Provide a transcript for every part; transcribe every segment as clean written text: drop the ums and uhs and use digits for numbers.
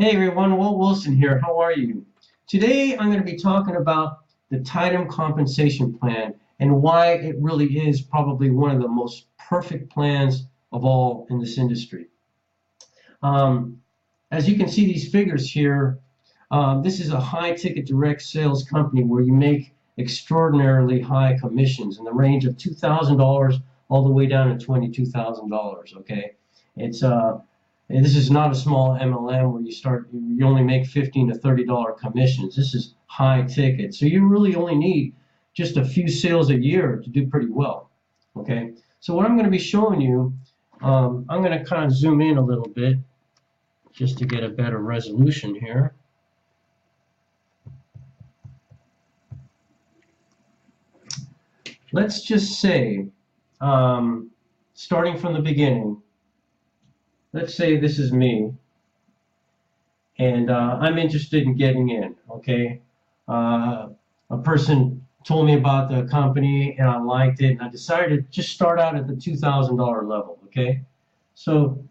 Hey everyone, Walt Wilson here. How are you? Today I'm going to be talking about the TiDOM compensation plan and why it really is probably one of the most perfect plans of all in this industry. Um, as you can see these figures here, this is a high ticket direct sales company where you make extraordinarily high commissions in the range of $2,000 all the way down to $22,000. Okay, it's and this is not a small MLM where you only make $15 to $30 commissions. This is high ticket. So you really only need just a few sales a year to do pretty well. Okay. So what I'm going to be showing you, I'm going to kind of zoom in a little bit just to get a better resolution here. Let's just say, starting from the beginning, let's say this is me, and I'm interested in getting in, okay? A person told me about the company, and I liked it, and I decided to just start out at the $2,000 level, okay? So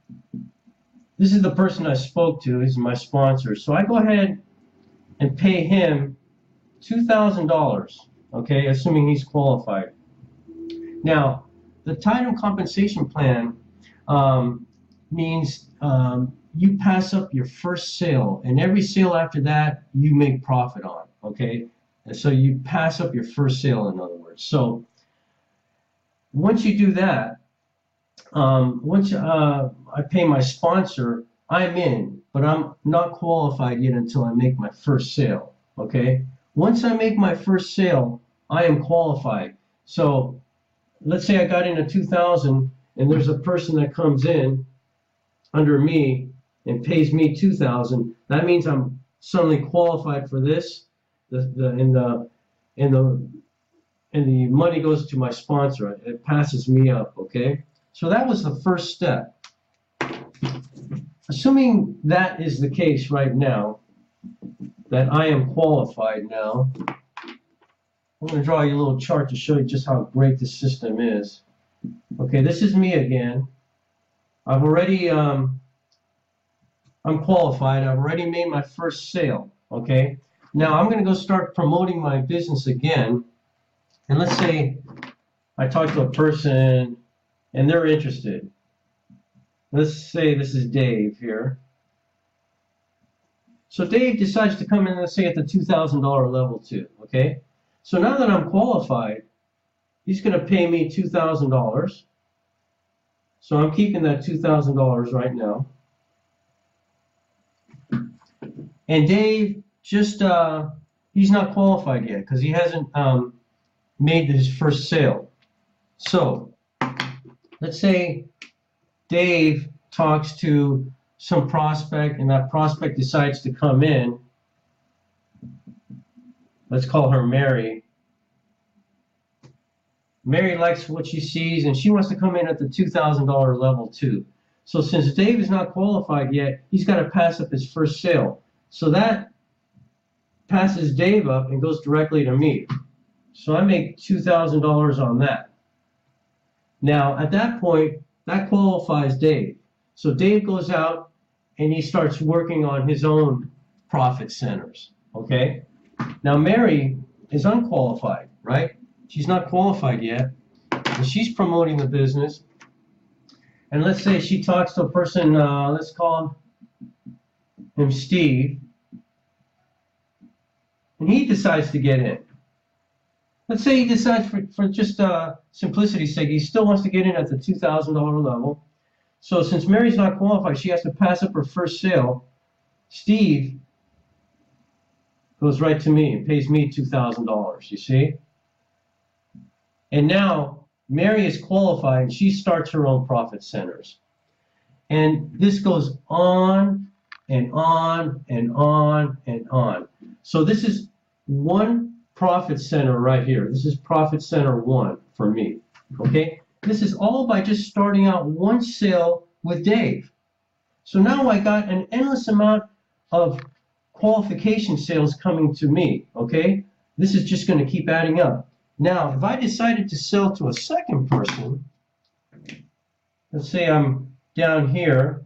this is the person I spoke to. He's my sponsor. So I go ahead and pay him $2,000, okay, assuming he's qualified. Now, the TiDOM compensation plan means you pass up your first sale, and every sale after that you make profit on, okay? And so you pass up your first sale, in other words. So once you do that, once I pay my sponsor, I'm in, but I'm not qualified yet until I make my first sale, okay? Once I make my first sale, I am qualified. So let's say I got in at 2,000, and there's a person that comes in under me and pays me 2,000. That means I'm suddenly qualified for this. And the money goes to my sponsor. It passes me up. Okay. So that was the first step. Assuming that is the case right now, that I am qualified now, I'm going to draw you a little chart to show you just how great this system is. Okay, this is me again. I've already, I'm qualified. I've already made my first sale. Okay, now I'm going to go start promoting my business again. And let's say I talk to a person and they're interested. Let's say this is Dave here. So Dave decides to come in, let's say, at the $2,000 level too. Okay. So now that I'm qualified, he's going to pay me $2,000. So I'm keeping that $2,000 right now. And Dave just, he's not qualified yet because he hasn't made his first sale. So let's say Dave talks to some prospect and that prospect decides to come in. Let's call her Mary. Mary likes what she sees, and she wants to come in at the $2,000 level too. So since Dave is not qualified yet, he's got to pass up his first sale. So that passes Dave up and goes directly to me. So I make $2,000 on that. Now, at that point, that qualifies Dave. So Dave goes out and he starts working on his own profit centers, okay? Now, Mary is unqualified, right? She's not qualified yet, and she's promoting the business. And let's say she talks to a person, let's call him Steve, and he decides to get in. Let's say he decides for just simplicity's sake, he still wants to get in at the $2,000 level. So since Mary's not qualified, she has to pass up her first sale. Steve goes right to me and pays me $2,000, you see? And now Mary is qualified and she starts her own profit centers. And this goes on and on and on and on. So this is one profit center right here. This is profit center 1 for me. Okay? This is all by just starting out one sale with Dave. So now I got an endless amount of qualification sales coming to me. Okay? This is just going to keep adding up. Now, if I decided to sell to a second person, let's say I'm down here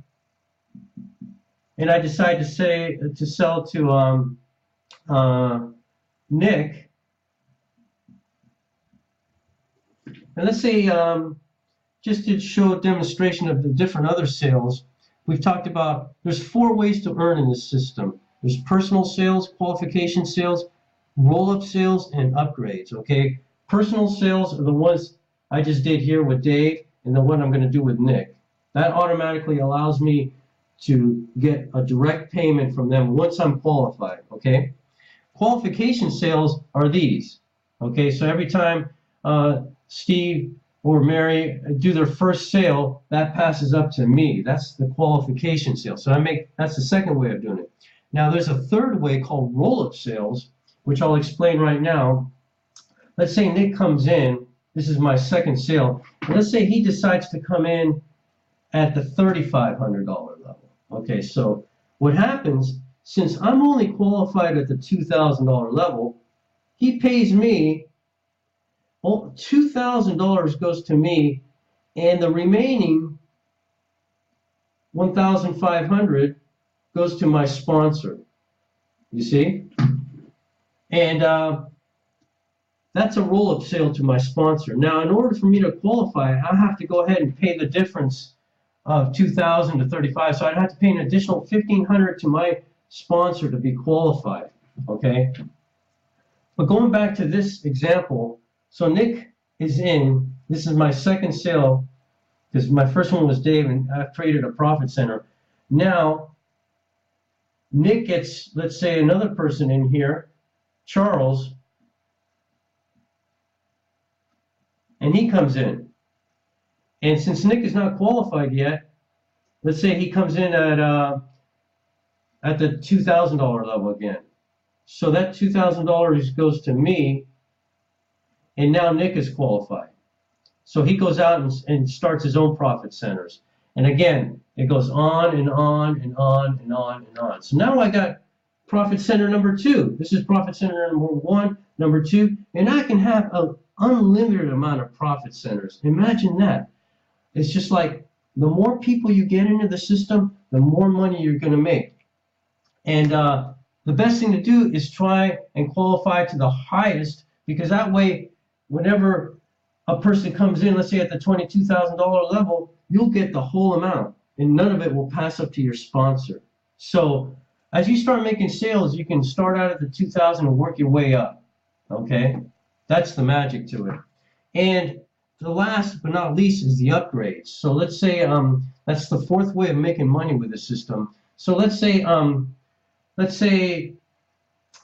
and I decide to sell to Nick, and let's say just to show a demonstration of the different other sales, we've talked about there's 4 ways to earn in this system. There's personal sales, qualification sales, roll-up sales, and upgrades, okay? Personal sales are the ones I just did here with Dave and the one I'm going to do with Nick. That automatically allows me to get a direct payment from them once I'm qualified, okay? Qualification sales are these, okay? So every time Steve or Mary do their first sale, that passes up to me. That's the qualification sale. So that's the second way of doing it. Now there's a third way called roll-up sales, which I'll explain right now. Let's say Nick comes in, this is my second sale, and let's say he decides to come in at the $3,500 level. Okay, so what happens, since I'm only qualified at the $2,000 level, he pays me, well, $2,000 goes to me, and the remaining $1,500 goes to my sponsor. You see? And that's a roll-up sale to my sponsor. Now, in order for me to qualify, I have to go ahead and pay the difference of $2,000 to $3,500. So I'd have to pay an additional $1,500 to my sponsor to be qualified. Okay? But going back to this example, so Nick is in. This is my second sale because my first one was Dave, and I've created a profit center. Now, Nick gets, let's say, another person in here, Charles, and he comes in. And since Nick is not qualified yet, let's say he comes in at the $2,000 level again. So that $2,000 goes to me, and now Nick is qualified. So he goes out and starts his own profit centers. And again, it goes on and on and on and on and on. So now I got profit center number 2. This is profit center number 1, number 2, and I can have an unlimited amount of profit centers. Imagine that. It's just like the more people you get into the system, the more money you're going to make. And the best thing to do is try and qualify to the highest, because that way, whenever a person comes in, let's say at the $22,000 level, you'll get the whole amount, and none of it will pass up to your sponsor. So as you start making sales, you can start out at the $2,000 and work your way up. Okay, that's the magic to it. And the last but not least is the upgrades. So let's say that's the fourth way of making money with the system. So let's say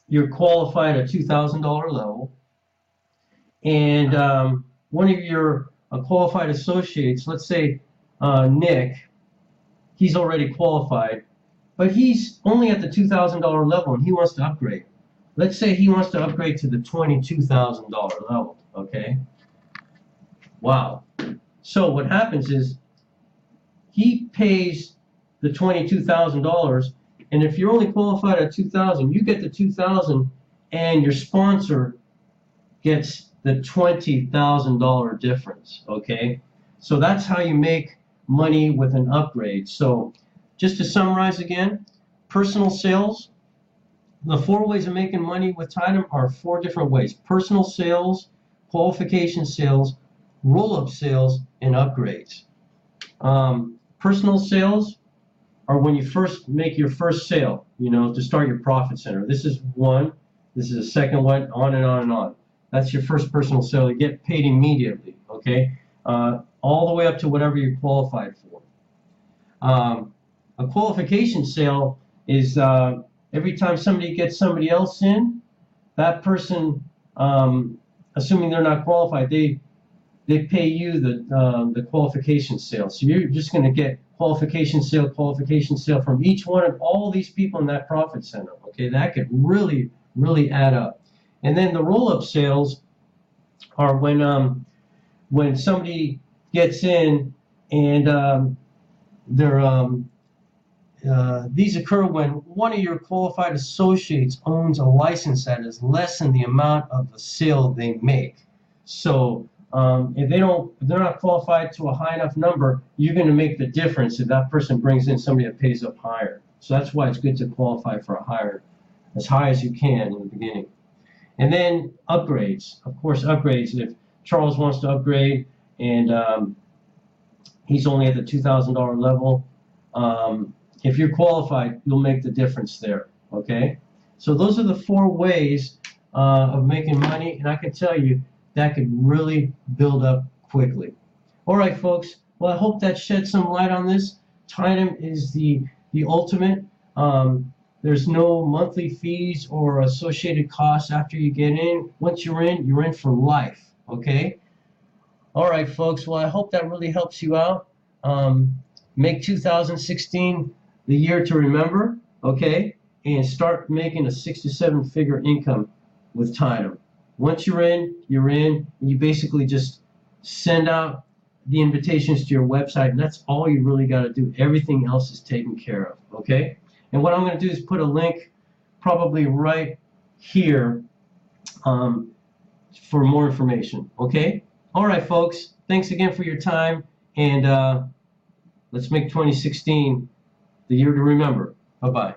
you're qualified at $2,000 level, and one of your qualified associates, let's say Nick, he's already qualified, but he's only at the $2,000 level and he wants to upgrade. Let's say he wants to upgrade to the $22,000 level, okay? Wow. So what happens is he pays the $22,000, and if you're only qualified at $2,000, you get the $2,000 and your sponsor gets the $20,000 difference, okay? So that's how you make money with an upgrade. So just to summarize again, personal sales, the 4 ways of making money with TiDOM are 4 different ways: personal sales, qualification sales, roll-up sales, and upgrades. Personal sales are when you first make your first sale, you know, to start your profit center. This is one, this is a second one, on and on and on. That's your first personal sale. You get paid immediately, okay? All the way up to whatever you're qualified for. A qualification sale is every time somebody gets somebody else in, that person, assuming they're not qualified, they pay you the qualification sale. So you're just going to get qualification sale from each one of all these people in that profit center. Okay, that could really, really add up. And then the roll-up sales are when somebody gets in and these occur when one of your qualified associates owns a license that is less than the amount of the sale they make. So if they're not qualified to a high enough number, you're going to make the difference if that person brings in somebody that pays up higher. So that's why it's good to qualify for a higher, as high as you can in the beginning. And then upgrades. Of course, upgrades. If Charles wants to upgrade and he's only at the $2,000 level, if you're qualified, you'll make the difference there. Okay? So those are the 4 ways of making money, and I can tell you that could really build up quickly. All right, folks. Well, I hope that shed some light on this. TiDOM is the ultimate. There's no monthly fees or associated costs after you get in. Once you're in for life. Okay? All right, folks. Well, I hope that really helps you out. Make 2016 the year to remember. Okay? And start making a 6 to 7 figure income with TiDOM. Once you're in, and you basically just send out the invitations to your website, and that's all you really got to do. Everything else is taken care of, okay? And what I'm going to do is put a link probably right here for more information, okay? All right, folks. Thanks again for your time, and let's make 2016 the year to remember. Bye-bye.